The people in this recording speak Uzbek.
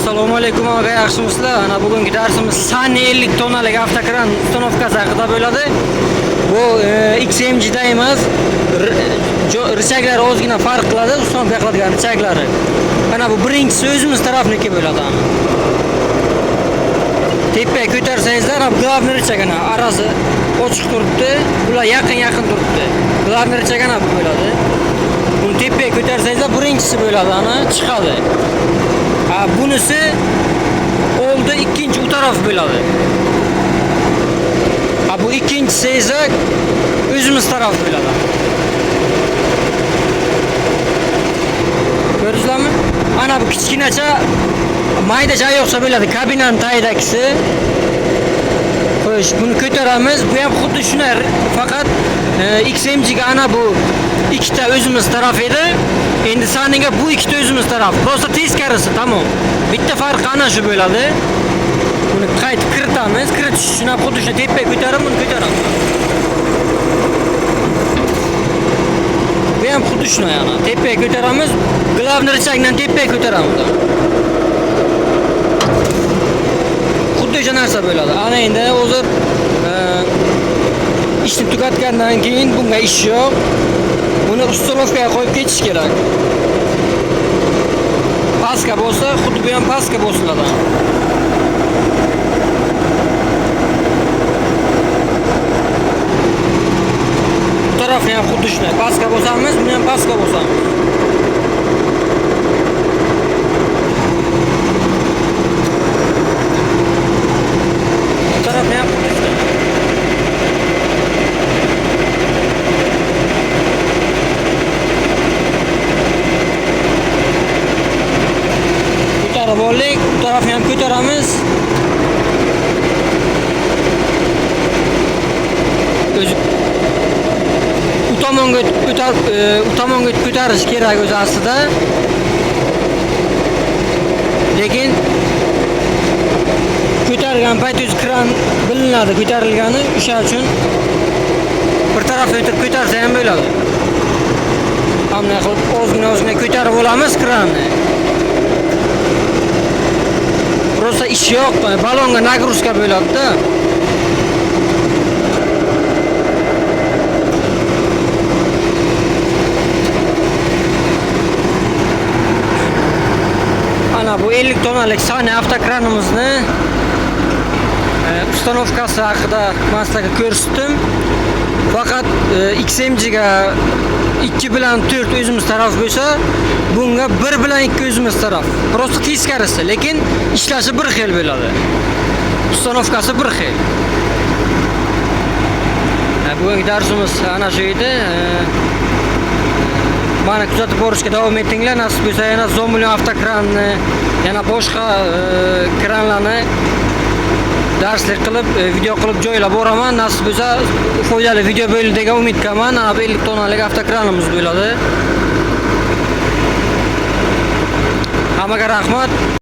Assalomu alaykum aka, yaxshimisizlar? Ana bugungi darsimiz Sunny 50 tonnalik avtokran ustanovkasi haqida bo'ladi. Bu XMG'da emas, richaklari ozgina farq qiladi, ustanovka qiladigan richaklari. Mana bu birinchisi o'zimiz tarafniki bo'ladi. Tepa ko'tarsangizlar, glavniy richagana arasi ochiq turibdi, ular yaqin turibdi. Glavniy richagana bu bo'ladi. Buni tepaga ko'tarsangizlar birinchisi bo'ladi, ana chiqadi. Bunisi oldi, ikkinchi u taraf bo'ladi. Bu ikkinchisi esa o'zimiz taraf bo'ladi. Ko'rdingizlarmi? Ana bu kichkinacha maydacha yo'qsa bo'ladi, kabinaning tagidagisi. Xo'sh, buni ko'taramiz. Bu ham xuddi shunday, faqat XMG ga ana bu ikkita o'zimiz taraf edi. Endi Sunny'ga bu ikkita o'zimiz taraf. Prosta teskarisi, tamom. Bitta farqi ana shu bo'ladi. Buni qaytib kiritamiz. Kiritish uchun ham xuddi shu tepaga ko'tarib, buni ko'taramiz. Bu ham xuddi shunday ana. Tepaga ko'taramiz. Glavniy richagdan tepaga ko'taramiz. Xuddi o'sha narsa bo'ladi. Ana endi hozir ishni tugatgandan keyin bunga ish yo'q. Buni ustanovkaga qo'yib ketish kerak. Paska bo'lsa, xuddi bu ham paska bo'siladi. Bu tarafni ham xuddi shunday. Paska bo'lsamiz, buni ham paska bo'lsamiz. Bu tarafni ham xuddi shunday. Bo'lik, bu tarafni ham ko'taramiz. U tomonga ko'tarish kerak o'zi aslida. Lekin ko'targan payt o'zi kran bilinadi, ko'tarilgani, o'sha uchun bir tarafga o'tirib ko'tarsa ham bo'ladi. Hamma qilib ozgina ko'tarib olamiz kranni. Prosta ish yo'q, balonga nagruzka bo'ladi-da. Ana bu 50 tonnalik Sunny avtokranimizni ustanovkasi haqida men sizlarga ko'rsatdim. Faqat XMG ga 2 bilan 4 o'zimiz taraf bo'lsa, bunga 1 bilan 2 o'zimiz taraf. Prosta teskarisi, lekin ishlashi bir xil bo'ladi. Ustanovkasi bir xil. Bugungi darsimiz ana shu edi. Mana kuzatib borishga davom etinglar. Nasib bo'lsa yana Zomulyon avtokranni, yana boshqa kranlarni darslik qilib, video qilib joylab boraman. Nasib bo'lsa foydali video bo'ldi degan umid qilaman. 50 tonnalik avtokranimiz bo'ladi. Hammaga rahmat.